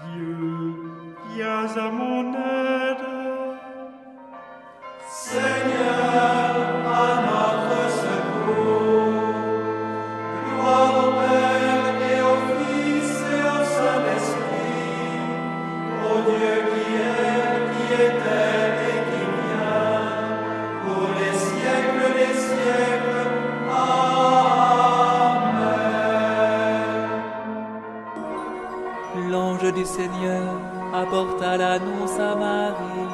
Dieu, viens à mon aide. Seigneur, à notre secours. Gloire au Père et au Fils et au Saint-Esprit, au Dieu qui était et qui vient, pour les siècles des siècles. Amen. L'ange du Seigneur apporta l'annonce à Marie.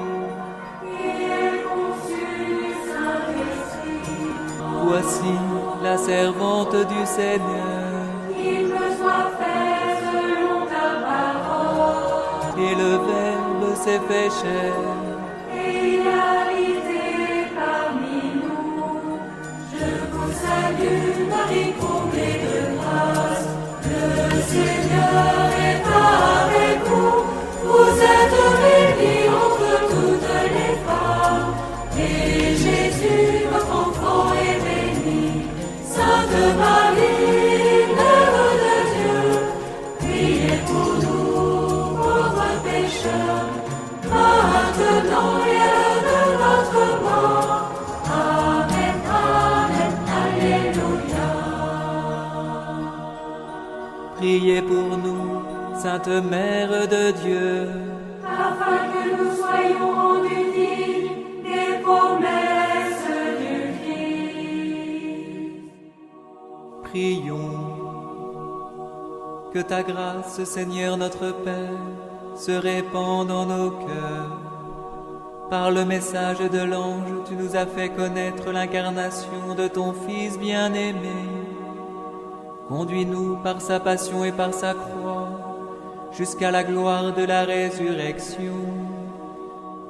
Voici la servante du Seigneur. Qu'il me soit fait selon ta parole. Et le Verbe s'est fait chair. Et il a habité parmi nous. Je vous salue, Marie, comblée de grâce. Le Seigneur est avec vous. Vous êtes bénie entre toutes les femmes. Et Jésus, votre enfant, est béni. Sainte Marie, Mère de Dieu, priez pour nous, pauvres pécheurs, maintenant et à l'heure de notre mort. Amen, Amen, Alléluia. Priez pour nous, Sainte Mère de Dieu. Afin que nous soyons rendus dignes des promesses du Christ. Prions. Que ta grâce, Seigneur notre Père, se répande en nos cœurs. Par le message de l'ange, tu nous as fait connaître l'incarnation de ton Fils bien-aimé. Conduis-nous par sa passion et par sa croix, jusqu'à la gloire de la résurrection.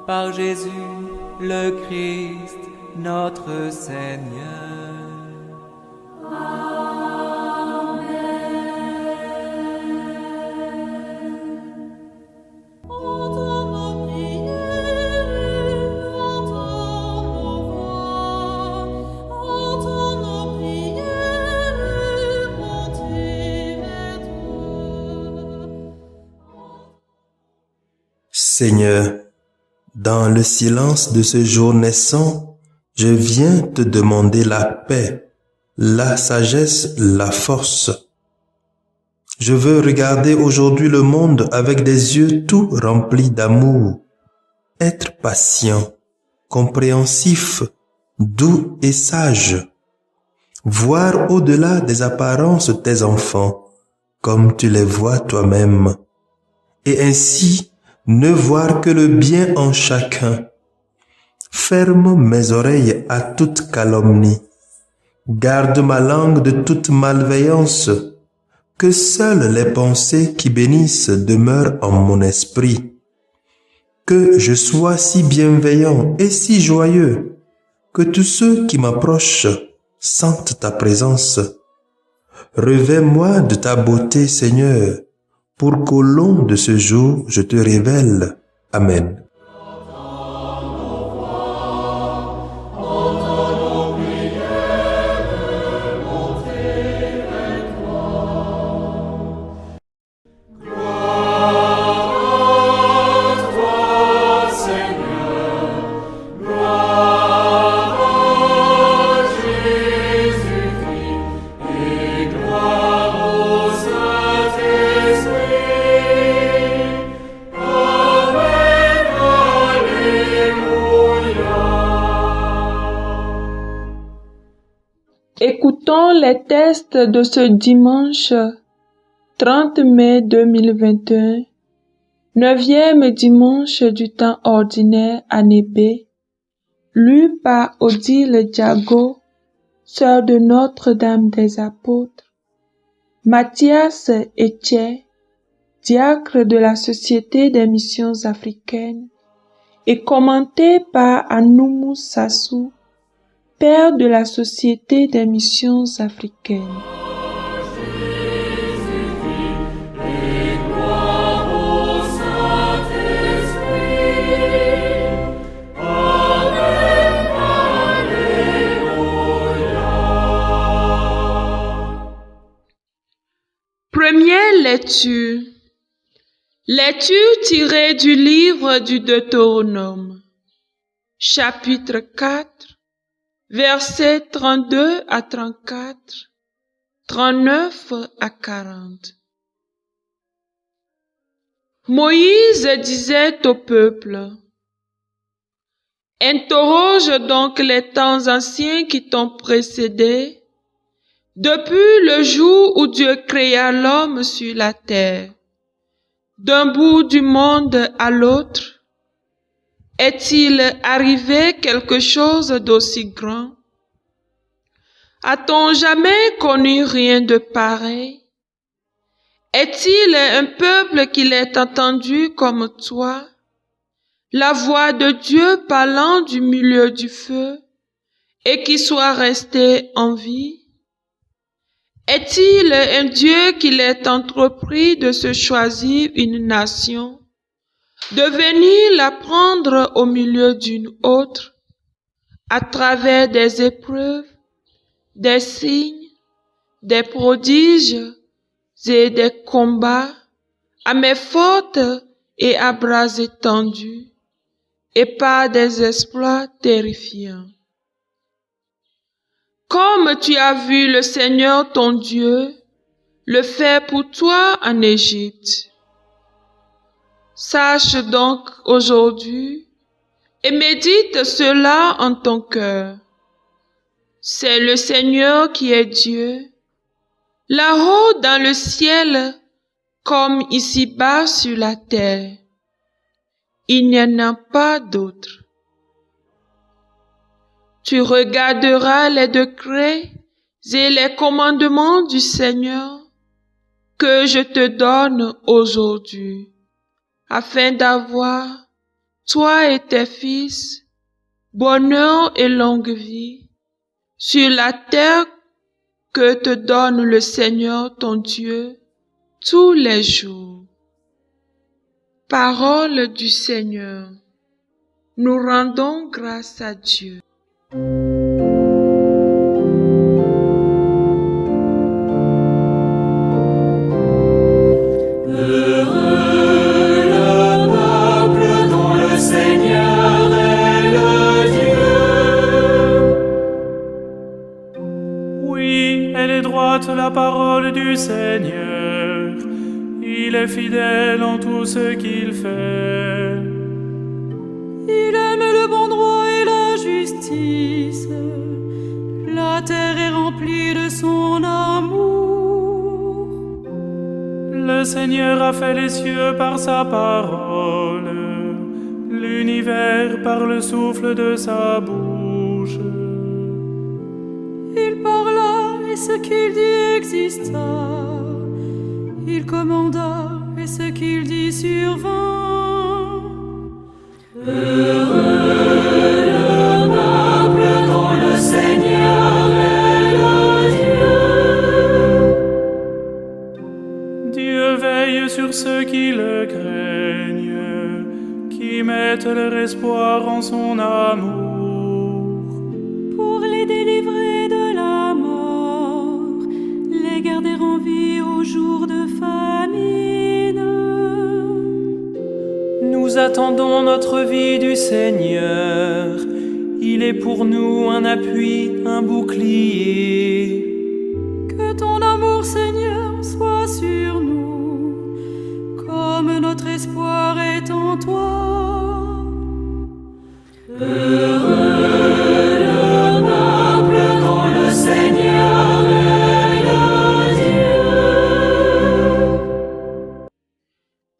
Par Jésus, le Christ, notre Seigneur. Seigneur, dans le silence de ce jour naissant, je viens te demander la paix, la sagesse, la force. Je veux regarder aujourd'hui le monde avec des yeux tout remplis d'amour, être patient, compréhensif, doux et sage, voir au-delà des apparences tes enfants, comme tu les vois toi-même, et ainsi ne voir que le bien en chacun. Ferme mes oreilles à toute calomnie. Garde ma langue de toute malveillance. Que seules les pensées qui bénissent demeurent en mon esprit. Que je sois si bienveillant et si joyeux, que tous ceux qui m'approchent sentent ta présence. Revêts-moi de ta beauté, Seigneur, pour qu'au long de ce jour, je te révèle. Amen. Écoutons les textes de ce dimanche 30 mai 2021, 9e dimanche du temps ordinaire année B, lu par Odile Diago, sœur de Notre-Dame des Apôtres, Mathias Etienne, diacre de la Société des Missions Africaines, et commenté par Anoumou Sassou, père de la Société des Missions Africaines. Première lecture. Lecture tirée du livre du Deutéronome, chapitre 4, versets 32 à 34, 39 à 40. Moïse disait au peuple: Interroge donc les temps anciens qui t'ont précédé, depuis le jour où Dieu créa l'homme sur la terre. D'un bout du monde à l'autre, est-il arrivé quelque chose d'aussi grand? A-t-on jamais connu rien de pareil? Est-il un peuple qu'il ait entendu comme toi, la voix de Dieu parlant du milieu du feu, et qui soit resté en vie? Est-il un Dieu qu'il ait entrepris de se choisir une nation, de venir la prendre au milieu d'une autre, à travers des épreuves, des signes, des prodiges et des combats, à main forte et à bras étendus, et par des exploits terrifiants? Comme tu as vu le Seigneur ton Dieu le faire pour toi en Égypte. Sache donc aujourd'hui et médite cela en ton cœur. C'est le Seigneur qui est Dieu, là-haut dans le ciel comme ici-bas sur la terre. Il n'y en a pas d'autre. Tu regarderas les décrets et les commandements du Seigneur que je te donne aujourd'hui, afin d'avoir, toi et tes fils, bonheur et longue vie sur la terre que te donne le Seigneur ton Dieu tous les jours. Parole du Seigneur. Nous rendons grâce à Dieu. La parole du Seigneur, il est fidèle en tout ce qu'il fait. Il aime le bon droit et la justice, la terre est remplie de son amour. Le Seigneur a fait les cieux par sa parole, l'univers par le souffle de sa bouche. Il parla et ce qu'il dit exista. Il commanda et ce qu'il dit survint. Heureux le peuple dont le Seigneur est le Dieu. Dieu veille sur ceux qui le craignent, qui mettent leur espoir en son amour. Pour les délivrer de la mort, les garder en vie au jour de famine. Nous attendons notre vie du Seigneur. Il est pour nous un appui, un bouclier. Que ton amour, Seigneur, soit sur nous, comme notre espoir est en toi. Heureux le peuple dont le Seigneur est le Dieu.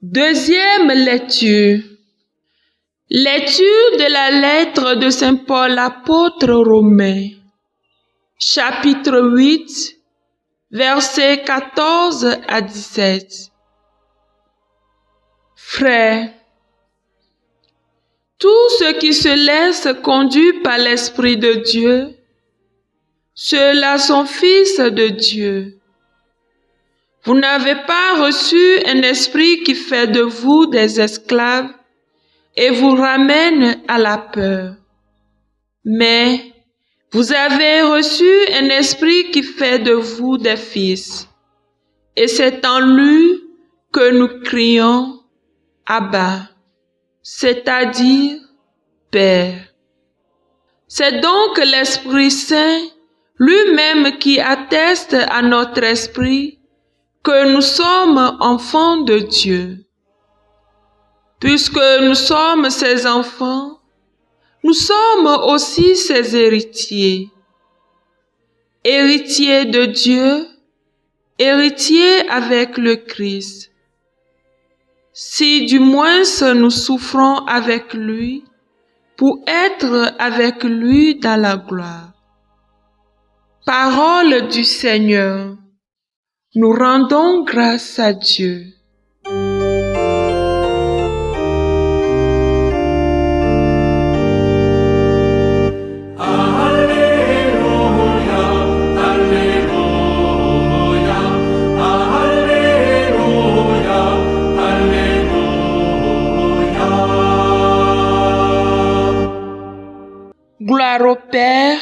Deuxième lecture. Lecture de la lettre de Saint Paul apôtre romain, chapitre 8, versets 14 à 17. Frères, tous ceux qui se laissent conduire par l'Esprit de Dieu, ceux-là sont fils de Dieu. Vous n'avez pas reçu un esprit qui fait de vous des esclaves et vous ramène à la peur. Mais vous avez reçu un esprit qui fait de vous des fils. Et c'est en lui que nous crions, Abba, c'est-à-dire Père. C'est donc l'Esprit Saint lui-même qui atteste à notre esprit que nous sommes enfants de Dieu. Puisque nous sommes ses enfants, nous sommes aussi ses héritiers. Héritiers de Dieu, héritiers avec le Christ. Si du moins nous souffrons avec lui, pour être avec lui dans la gloire. Parole du Seigneur. Nous rendons grâce à Dieu. Gloire au Père,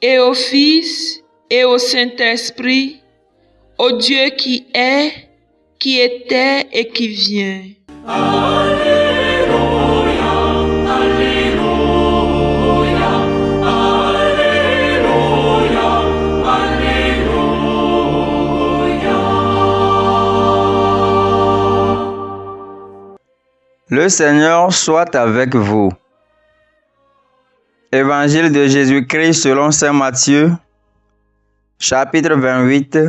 et au Fils, et au Saint-Esprit, au Dieu qui est, qui était et qui vient. Alléluia, Alléluia, Alléluia, Alléluia. Le Seigneur soit avec vous. Évangile de Jésus-Christ selon saint Matthieu, chapitre 28,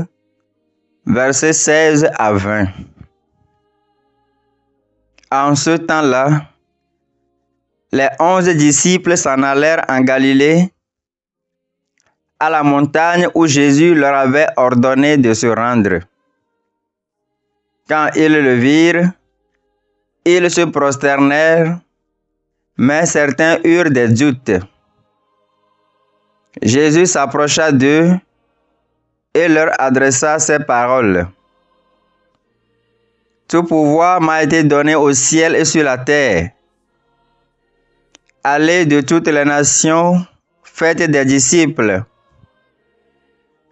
versets 16 à 20. En ce temps-là, les 11 disciples s'en allèrent en Galilée, à la montagne où Jésus leur avait ordonné de se rendre. Quand ils le virent, ils se prosternèrent, mais certains eurent des doutes. Jésus s'approcha d'eux et leur adressa ces paroles. Tout pouvoir m'a été donné au ciel et sur la terre. Allez de toutes les nations, faites des disciples.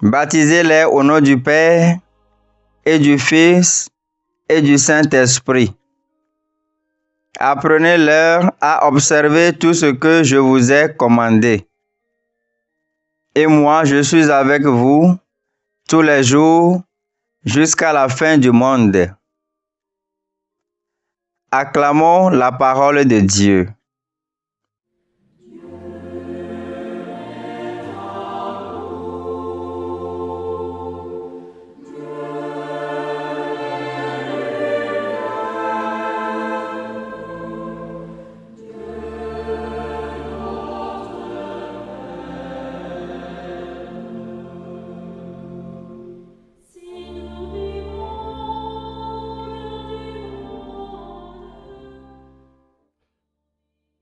Baptisez-les au nom du Père et du Fils et du Saint-Esprit. Apprenez-leur à observer tout ce que je vous ai commandé. Et moi, je suis avec vous tous les jours jusqu'à la fin du monde. Acclamons la parole de Dieu.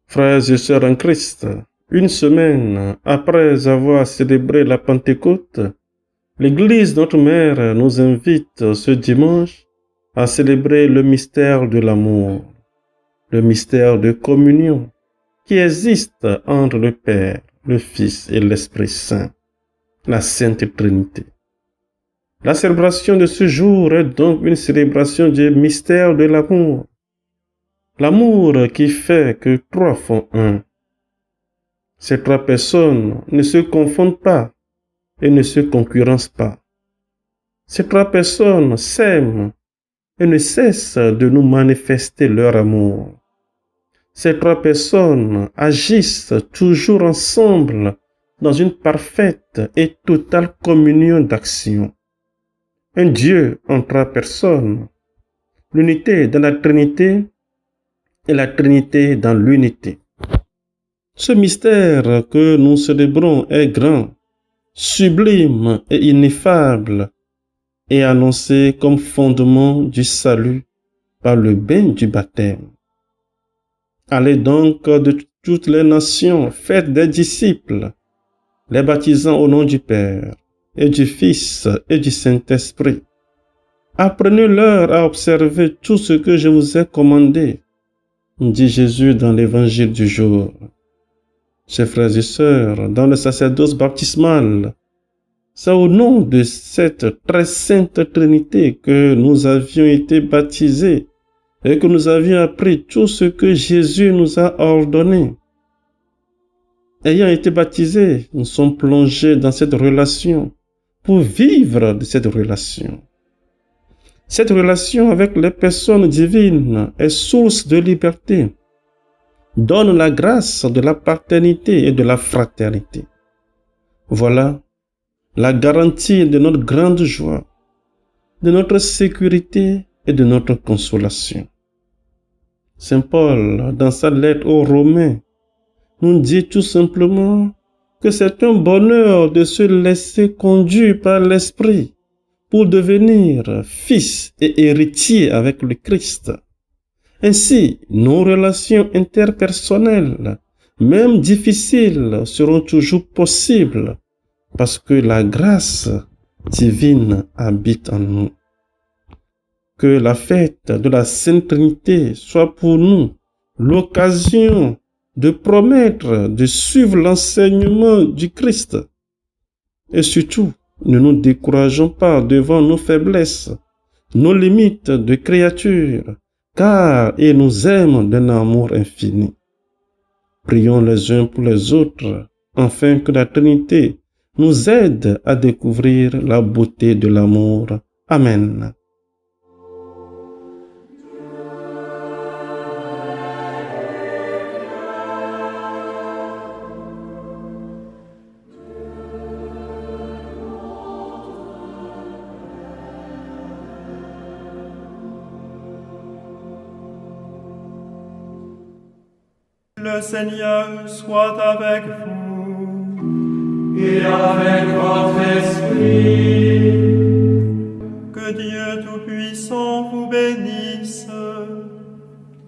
Frères et sœurs en Christ, une semaine après avoir célébré la Pentecôte, l'Église, notre mère, nous invite ce dimanche à célébrer le mystère de l'amour, le mystère de communion qui existe entre le Père, le Fils et l'Esprit Saint, la Sainte Trinité. La célébration de ce jour est donc une célébration du mystère de l'amour. L'amour qui fait que trois font un. Ces trois personnes ne se confondent pas et ne se concurrencent pas. Ces trois personnes s'aiment et ne cessent de nous manifester leur amour. Ces trois personnes agissent toujours ensemble dans une parfaite et totale communion d'action. Un Dieu en trois personnes, l'unité dans la Trinité et la Trinité dans l'unité. Ce mystère que nous célébrons est grand, sublime et ineffable, et annoncé comme fondement du salut par le bain du baptême. Allez donc de toutes les nations, faites des disciples, les baptisant au nom du Père, et du Fils et du Saint-Esprit. Apprenez-leur à observer tout ce que je vous ai commandé, dit Jésus dans l'évangile du jour. Chers frères et sœurs, dans le sacerdoce baptismal, c'est au nom de cette très sainte Trinité que nous avions été baptisés et que nous avions appris tout ce que Jésus nous a ordonné. Ayant été baptisés, nous sommes plongés dans cette relation pour vivre de cette relation. Cette relation avec les personnes divines est source de liberté, donne la grâce de la paternité et de la fraternité. Voilà la garantie de notre grande joie, de notre sécurité et de notre consolation. Saint Paul, dans sa lettre aux Romains, nous dit tout simplement que c'est un bonheur de se laisser conduire par l'Esprit pour devenir fils et héritier avec le Christ. Ainsi, nos relations interpersonnelles, même difficiles, seront toujours possibles parce que la grâce divine habite en nous. Que la fête de la Sainte Trinité soit pour nous l'occasion de promettre de suivre l'enseignement du Christ. Et surtout, ne nous décourageons pas devant nos faiblesses, nos limites de créature, car il nous aime d'un amour infini. Prions les uns pour les autres, afin que la Trinité nous aide à découvrir la beauté de l'amour. Amen. Le Seigneur soit avec vous. Et avec votre esprit. Que Dieu Tout-Puissant vous bénisse,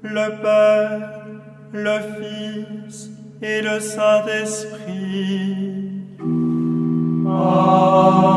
le Père, le Fils et le Saint-Esprit. Amen.